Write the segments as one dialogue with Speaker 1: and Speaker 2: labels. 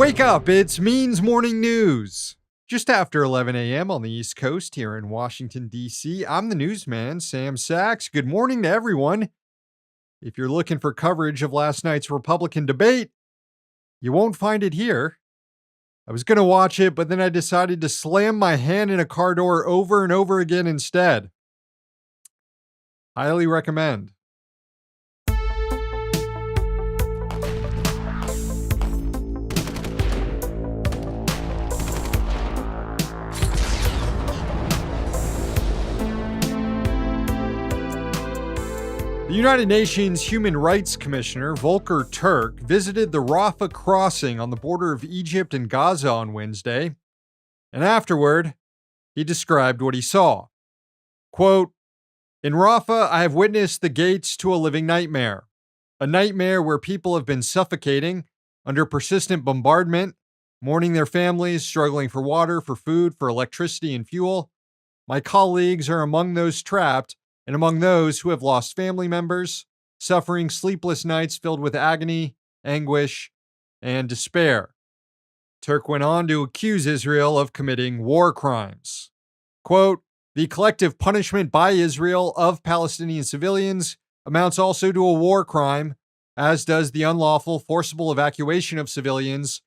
Speaker 1: Wake up, it's Means Morning News. Just after 11 a.m. on the East Coast here in Washington, D.C., I'm the newsman, Sam Sachs. Good morning to everyone. If you're looking for coverage of last night's Republican debate, you won't find it here. I was going to watch it, but then I decided to slam my hand in a car door over and over again instead. Highly recommend. The United Nations Human Rights Commissioner Volker Turk visited the Rafah crossing on the border of Egypt and Gaza on Wednesday, and afterward, he described what he saw. Quote, "In Rafah, I have witnessed the gates to a living nightmare. A nightmare where people have been suffocating under persistent bombardment, mourning their families, struggling for water, for food, for electricity and fuel. My colleagues are among those trapped and among those who have lost family members, suffering sleepless nights filled with agony, anguish, and despair." Turk went on to accuse Israel of committing war crimes. Quote, "The collective punishment by Israel of Palestinian civilians amounts also to a war crime, as does the unlawful forcible evacuation of civilians.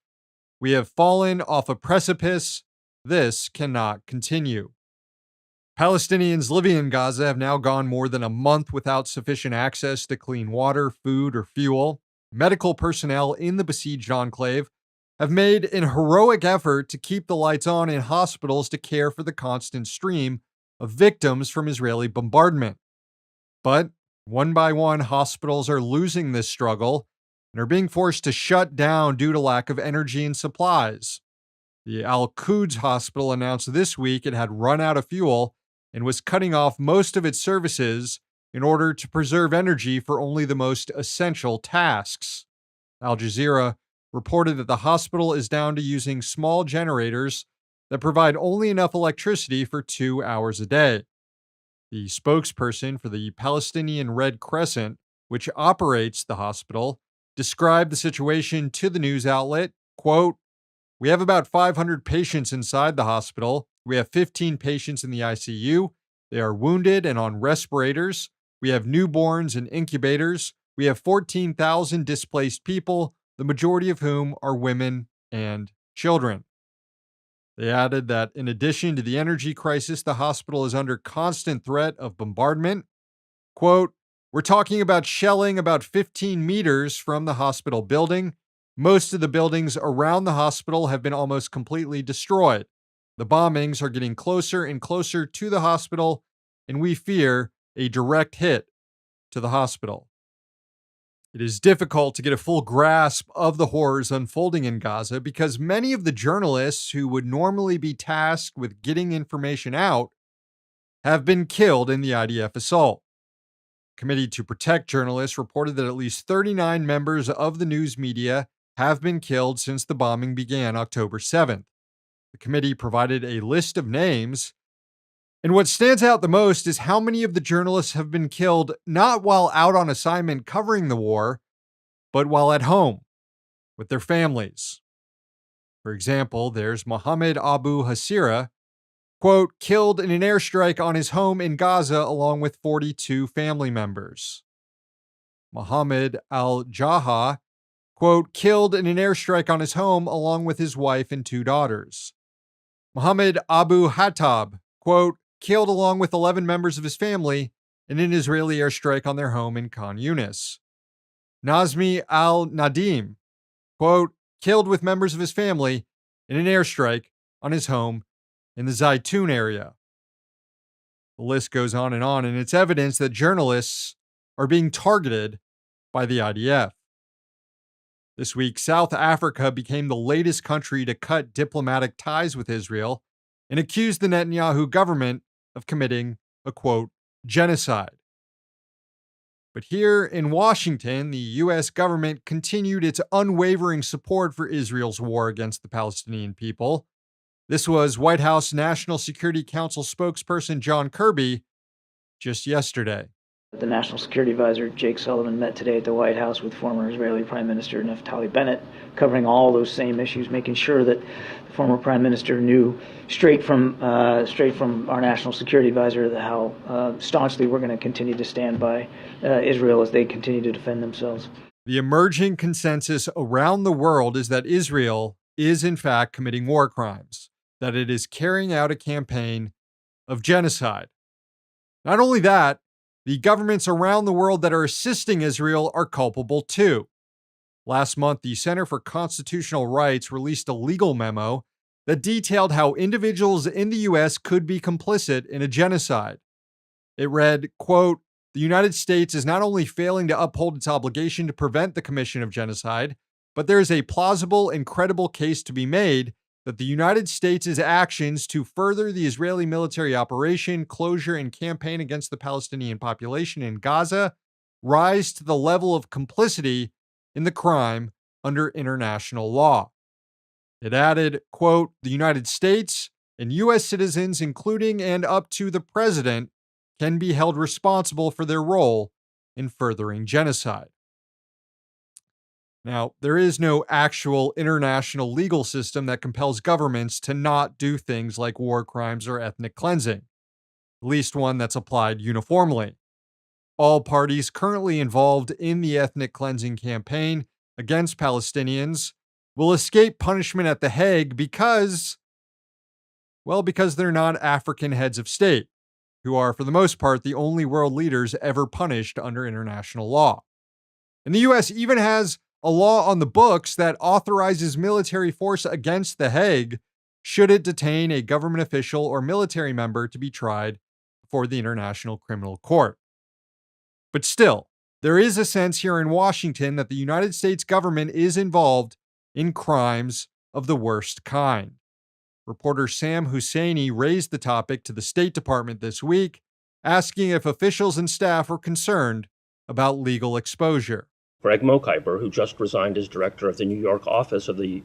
Speaker 1: We have fallen off a precipice. This cannot continue." Palestinians living in Gaza have now gone more than a month without sufficient access to clean water, food, or fuel. Medical personnel in the besieged enclave have made an heroic effort to keep the lights on in hospitals to care for the constant stream of victims from Israeli bombardment. But one by one, hospitals are losing this struggle and are being forced to shut down due to lack of energy and supplies. The Al-Quds hospital announced this week it had run out of fuel and was cutting off most of its services in order to preserve energy for only the most essential tasks. Al Jazeera reported that the hospital is down to using small generators that provide only enough electricity for 2 hours a day. The spokesperson for the Palestinian Red Crescent, which operates the hospital, described the situation to the news outlet, quote, "We have about 500 patients inside the hospital. We have 15 patients in the ICU. They are wounded and on respirators. We have newborns and incubators. We have 14,000 displaced people, the majority of whom are women and children." They added that in addition to the energy crisis, the hospital is under constant threat of bombardment. Quote, "We're talking about shelling about 15 meters from the hospital building. Most of the buildings around the hospital have been almost completely destroyed. The bombings are getting closer and closer to the hospital, and we fear a direct hit to the hospital." It is difficult to get a full grasp of the horrors unfolding in Gaza because many of the journalists who would normally be tasked with getting information out have been killed in the IDF assault. Committee to Protect Journalists reported that at least 39 members of the news media have been killed since the bombing began October 7th. The committee provided a list of names, and what stands out the most is how many of the journalists have been killed not while out on assignment covering the war, but while at home with their families. For example, there's Mohammed Abu Hasira, quote, "killed in an airstrike on his home in Gaza along with 42 family members." Mohammed al-Jaha, quote, "killed in an airstrike on his home along with his wife and 2 daughters." Mohammed Abu Hattab, quote, "killed along with 11 members of his family in an Israeli airstrike on their home in Khan Yunis." Nazmi al-Nadim, quote, "killed with members of his family in an airstrike on his home in the Zaytun area." The list goes on, and it's evidence that journalists are being targeted by the IDF. This week, South Africa became the latest country to cut diplomatic ties with Israel and accused the Netanyahu government of committing a, quote, genocide. But here in Washington, the U.S. government continued its unwavering support for Israel's war against the Palestinian people. This was White House National Security Council spokesperson John Kirby just yesterday.
Speaker 2: The National Security Advisor, Jake Sullivan, met today at the White House with former Israeli Prime Minister Naftali Bennett, covering all those same issues, making sure that the former Prime Minister knew straight from our National Security Advisor how staunchly we're going to continue to stand by Israel as they continue to defend themselves.
Speaker 1: The emerging consensus around the world is that Israel is, in fact, committing war crimes, that it is carrying out a campaign of genocide. Not only that, the governments around the world that are assisting Israel are culpable too. Last month, the Center for Constitutional Rights released a legal memo that detailed how individuals in the U.S. could be complicit in a genocide. It read, quote, "The United States is not only failing to uphold its obligation to prevent the commission of genocide, but there is a plausible and credible case to be made that the United States' actions to further the Israeli military operation, closure, and campaign against the Palestinian population in Gaza rise to the level of complicity in the crime under international law." It added, quote, "The United States and U.S. citizens, including and up to the president, can be held responsible for their role in furthering genocide." Now, there is no actual international legal system that compels governments to not do things like war crimes or ethnic cleansing, at least one that's applied uniformly. All parties currently involved in the ethnic cleansing campaign against Palestinians will escape punishment at The Hague because they're not African heads of state, who are, for the most part, the only world leaders ever punished under international law. And the U.S. even has a law on the books that authorizes military force against The Hague should it detain a government official or military member to be tried before the International Criminal Court. But still, there is a sense here in Washington that the United States government is involved in crimes of the worst kind. Reporter Sam Husseini raised the topic to the State Department this week, asking if officials and staff were concerned about legal exposure.
Speaker 3: Greg Mokhiber, who just resigned as director of the New York office of the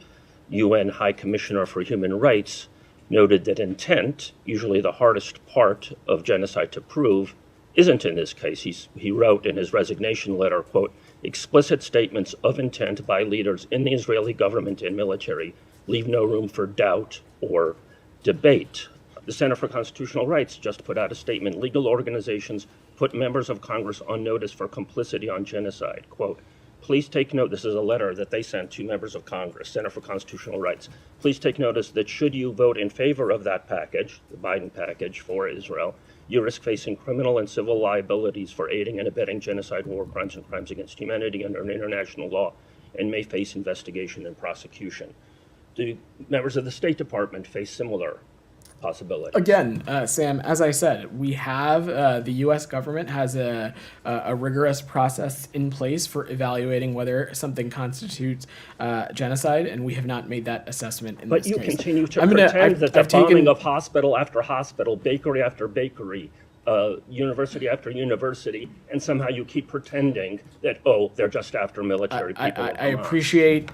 Speaker 3: UN High Commissioner for Human Rights, noted that intent, usually the hardest part of genocide to prove, isn't in this case. He wrote in his resignation letter, quote, "Explicit statements of intent by leaders in the Israeli government and military leave no room for doubt or debate." The Center for Constitutional Rights just put out a statement. Legal organizations put members of Congress on notice for complicity on genocide. Quote, "Please take note," this is a letter that they sent to members of Congress, Center for Constitutional Rights. "Please take notice that should you vote in favor of that package, the Biden package for Israel, you risk facing criminal and civil liabilities for aiding and abetting genocide, war crimes, and crimes against humanity under international law, and may face investigation and prosecution." Do members of the State Department face similar possibility?
Speaker 4: Again, Sam, as I said, we have the U.S. government has a rigorous process in place for evaluating whether something constitutes genocide, and we have not made that assessment in this case.
Speaker 3: But you continue to pretend that the bombing of hospital after hospital, bakery after bakery, university after university, and somehow you keep pretending that, oh, they're just after military people.
Speaker 4: I appreciate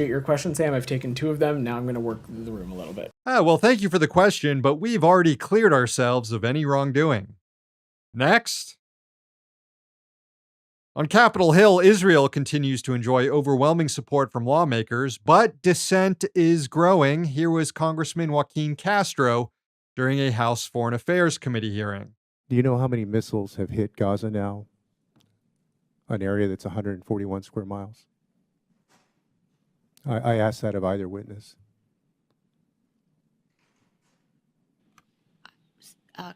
Speaker 4: your question, Sam. I've taken two of them. Now I'm going to work the room a little bit.
Speaker 1: Well, thank you for the question, but we've already cleared ourselves of any wrongdoing. Next. On Capitol Hill, Israel continues to enjoy overwhelming support from lawmakers, but dissent is growing. Here was Congressman Joaquin Castro during a House Foreign Affairs Committee hearing.
Speaker 5: Do you know how many missiles have hit Gaza now? An area that's 141 square miles. I asked that of either witness.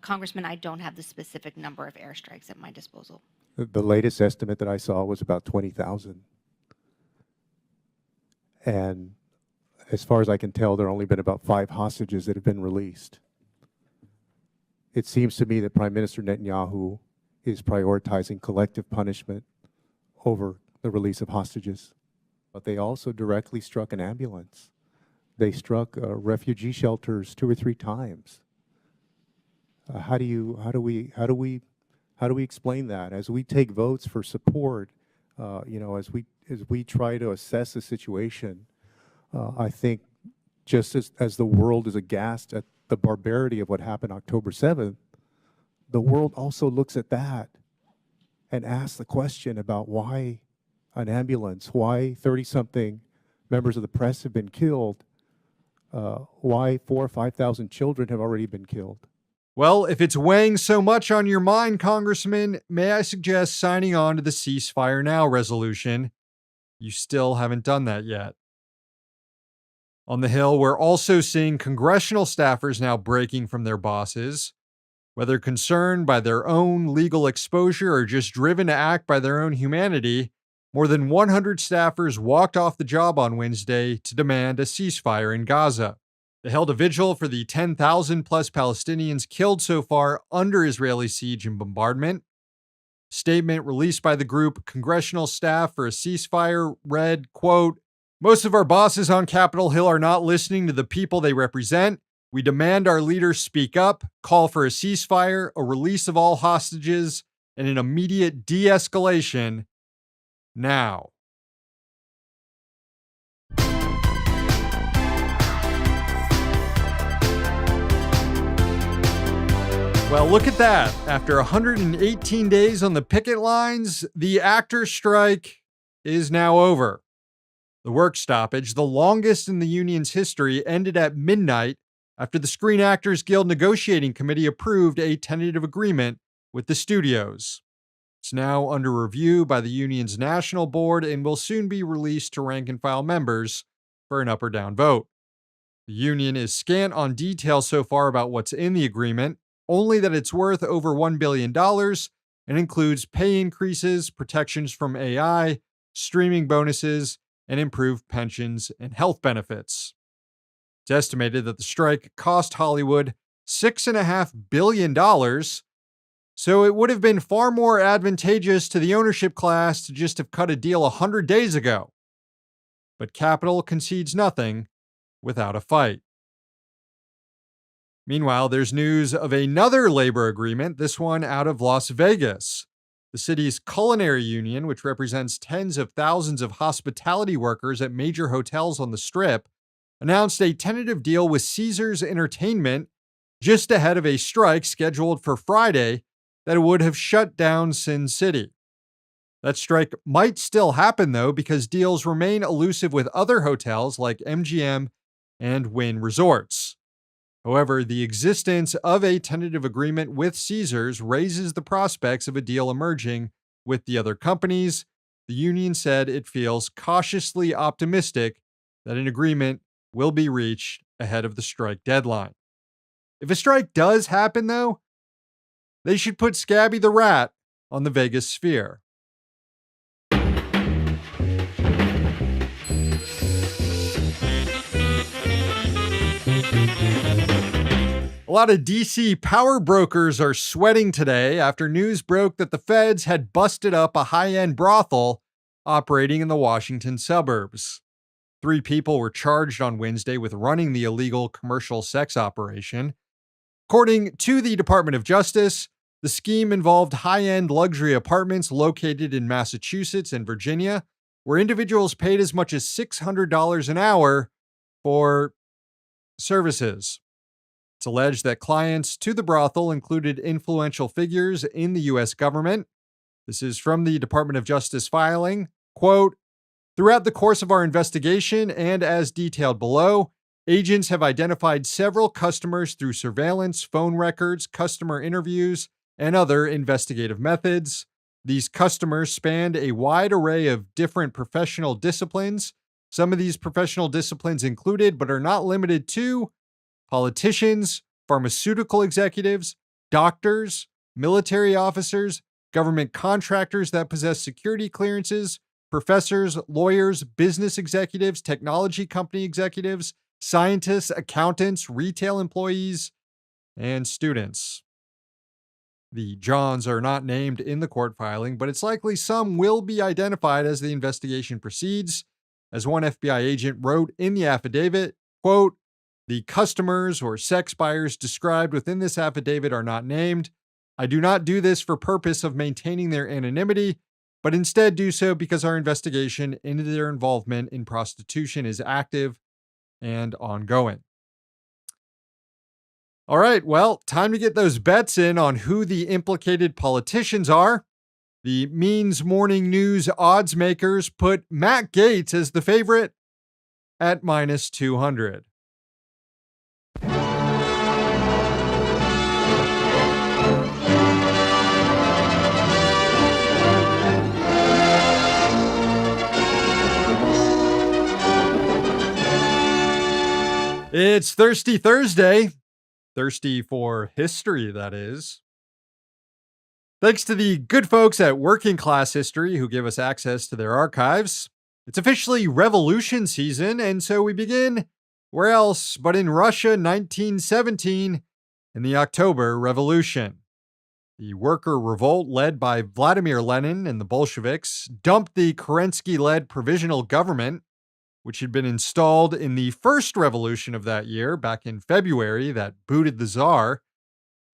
Speaker 6: Congressman, I don't have the specific number of airstrikes at my disposal.
Speaker 5: The latest estimate that I saw was about 20,000. And as far as I can tell, there have only been about 5 hostages that have been released. It seems to me that Prime Minister Netanyahu is prioritizing collective punishment over the release of hostages. But they also directly struck an ambulance. They struck refugee shelters 2 or 3 times. How do we explain that as we take votes for support? As we try to assess the situation, I think just as the world is aghast at the barbarity of what happened October 7th, the world also looks at that and ask the question about why an ambulance, why 30-something members of the press have been killed, why 4,000 or 5,000 children have already been killed.
Speaker 1: Well, if it's weighing so much on your mind, Congressman, may I suggest signing on to the Ceasefire Now resolution? You still haven't done that yet. On the Hill, we're also seeing congressional staffers now breaking from their bosses. Whether concerned by their own legal exposure or just driven to act by their own humanity, more than 100 staffers walked off the job on Wednesday to demand a ceasefire in Gaza. They held a vigil for the 10,000 plus Palestinians killed so far under Israeli siege and bombardment. A statement released by the group Congressional Staff for a Ceasefire read, quote, "Most of our bosses on Capitol Hill are not listening to the people they represent. We demand our leaders speak up, call for a ceasefire, a release of all hostages, and an immediate de-escalation now." Well, look at that. After 118 days on the picket lines, the actors' strike is now over. The work stoppage, the longest in the union's history, ended at midnight after the Screen Actors Guild Negotiating Committee approved a tentative agreement with the studios. It's now under review by the union's national board and will soon be released to rank and file members for an up or down vote. The union is scant on details so far about what's in the agreement, only that it's worth over $1 billion and includes pay increases, protections from AI, streaming bonuses, and improved pensions and health benefits. It's estimated that the strike cost Hollywood $6.5 billion, so it would have been far more advantageous to the ownership class to just have cut a deal 100 days ago. But capital concedes nothing without a fight. Meanwhile, there's news of another labor agreement, this one out of Las Vegas. The city's culinary union, which represents tens of thousands of hospitality workers at major hotels on the Strip, announced a tentative deal with Caesars Entertainment just ahead of a strike scheduled for Friday that would have shut down Sin City. That strike might still happen, though, because deals remain elusive with other hotels like MGM and Wynn Resorts. However, the existence of a tentative agreement with Caesars raises the prospects of a deal emerging with the other companies. The union said it feels cautiously optimistic that an agreement will be reached ahead of the strike deadline. If a strike does happen, though, they should put Scabby the Rat on the Vegas Sphere. A lot of DC power brokers are sweating today after news broke that the feds had busted up a high-end brothel operating in the Washington suburbs. 3 people were charged on Wednesday with running the illegal commercial sex operation. According to the Department of Justice, the scheme involved high-end luxury apartments located in Massachusetts and Virginia, where individuals paid as much as $600 an hour for services. It's alleged that clients to the brothel included influential figures in the U.S. government. This is from the Department of Justice filing. Quote, "Throughout the course of our investigation and as detailed below, agents have identified several customers through surveillance, phone records, customer interviews, and other investigative methods. These customers spanned a wide array of different professional disciplines. Some of these professional disciplines included, but are not limited to, politicians, pharmaceutical executives, doctors, military officers, government contractors that possess security clearances, professors, lawyers, business executives, technology company executives, scientists, accountants, retail employees, and students." The Johns are not named in the court filing, but it's likely some will be identified as the investigation proceeds. As one FBI agent wrote in the affidavit, quote, "The customers or sex buyers described within this affidavit are not named. I do not do this for purpose of maintaining their anonymity, but instead do so because our investigation into their involvement in prostitution is active and ongoing." All right, well, time to get those bets in on who the implicated politicians are. The Means Morning News odds makers put Matt Gaetz as the favorite at minus 200. It's Thirsty Thursday. Thirsty for history, that is. Thanks to the good folks at Working Class History who give us access to their archives. It's officially revolution season, and so we begin where else but in Russia 1917 in the October Revolution. The worker revolt led by Vladimir Lenin and the Bolsheviks dumped the Kerensky-led provisional government, which had been installed in the first revolution of that year, back in February, that booted the Tsar.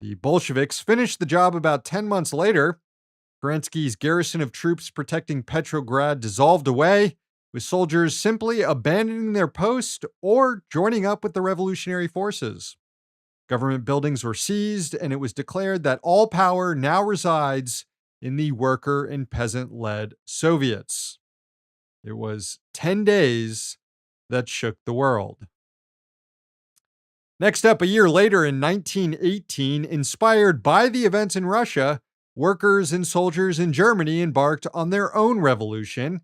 Speaker 1: The Bolsheviks finished the job about 10 months later. Kerensky's garrison of troops protecting Petrograd dissolved away, with soldiers simply abandoning their post or joining up with the revolutionary forces. Government buildings were seized, and it was declared that all power now resides in the worker and peasant-led Soviets. It was 10 days that shook the world. Next up, a year later in 1918, inspired by the events in Russia, workers and soldiers in Germany embarked on their own revolution.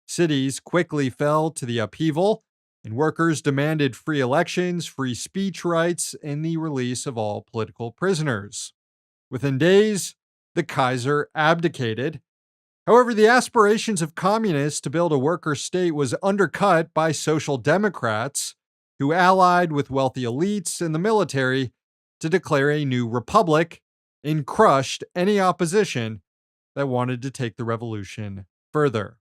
Speaker 1: Cities quickly fell to the upheaval, and workers demanded free elections, free speech rights, and the release of all political prisoners. Within days, the Kaiser abdicated. However, the aspirations of communists to build a worker state was undercut by social democrats who allied with wealthy elites and the military to declare a new republic and crushed any opposition that wanted to take the revolution further.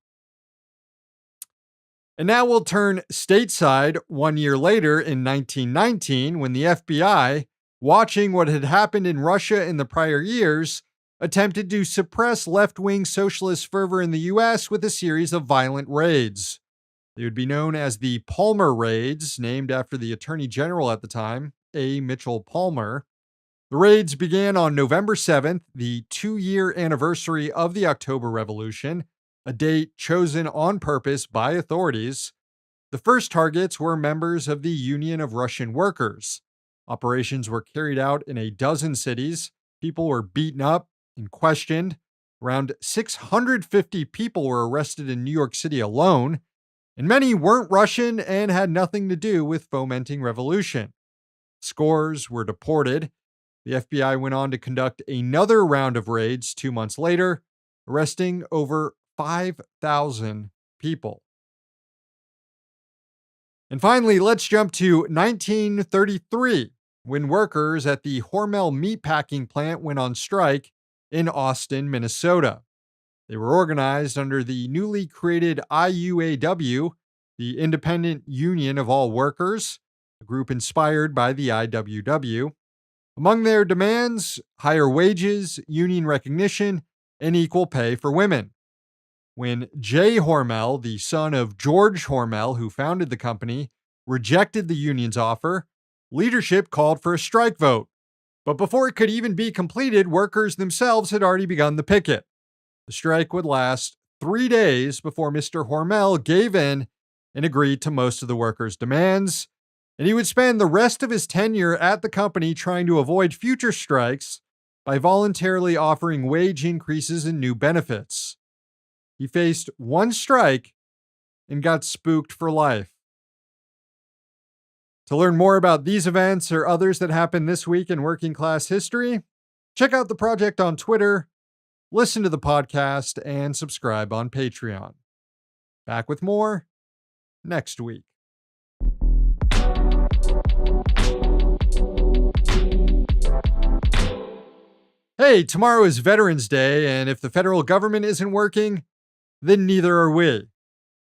Speaker 1: And now we'll turn stateside 1 year later in 1919 when the FBI, watching what had happened in Russia in the prior years, attempted to suppress left-wing socialist fervor in the U.S. with a series of violent raids. They would be known as the Palmer Raids, named after the Attorney General at the time, A. Mitchell Palmer. The raids began on November 7th, the 2-year anniversary of the October Revolution, a date chosen on purpose by authorities. The first targets were members of the Union of Russian Workers. Operations were carried out in a dozen cities. People were beaten up and questioned. Around 650 people were arrested in New York City alone, and many weren't Russian and had nothing to do with fomenting revolution. Scores were deported. The FBI went on to conduct another round of raids 2 months later, arresting over 5,000 people. And finally, let's jump to 1933, when workers at the Hormel meatpacking plant went on strike in Austin, Minnesota. They were organized under the newly created IUAW, the Independent Union of All Workers, a group inspired by the IWW. Among their demands, higher wages, union recognition, and equal pay for women. When Jay Hormel, the son of George Hormel, who founded the company, rejected the union's offer, leadership called for a strike vote. But before it could even be completed, workers themselves had already begun the picket. The strike would last 3 days before Mr. Hormel gave in and agreed to most of the workers' demands, and he would spend the rest of his tenure at the company trying to avoid future strikes by voluntarily offering wage increases and new benefits. He faced one strike and got spooked for life. To learn more about these events or others that happened this week in working class history, check out the project on Twitter, listen to the podcast, and subscribe on Patreon. Back with more next week. Hey, tomorrow is Veterans Day, and if the federal government isn't working, then neither are we.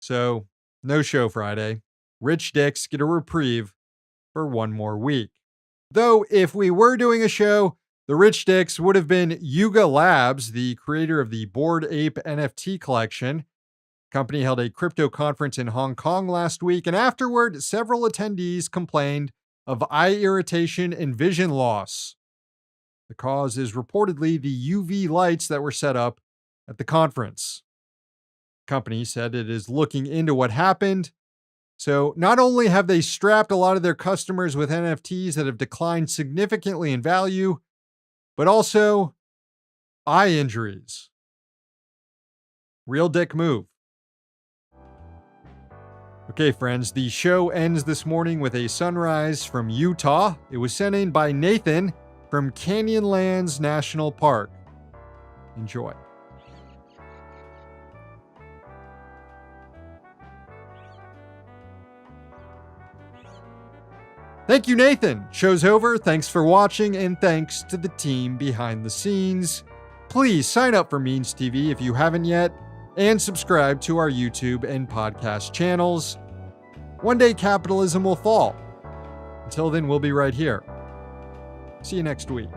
Speaker 1: So, no show Friday. Rich dicks get a reprieve for one more week. Though, if we were doing a show, the rich dicks would have been Yuga Labs, the creator of the Bored Ape NFT collection. The company held a crypto conference in Hong Kong last week, and afterward, several attendees complained of eye irritation and vision loss. The cause is reportedly the UV lights that were set up at the conference. The company said it is looking into what happened. So not only have they strapped a lot of their customers with NFTs that have declined significantly in value, but also eye injuries. Real dick move. Okay, friends, the show ends this morning with a sunrise from Utah. It was sent in by Nathan from Canyonlands National Park. Enjoy. Thank you, Nathan. Show's over. Thanks for watching, and thanks to the team behind the scenes. Please sign up for Means TV if you haven't yet, and subscribe to our YouTube and podcast channels. One day capitalism will fall. Until then, we'll be right here. See you next week.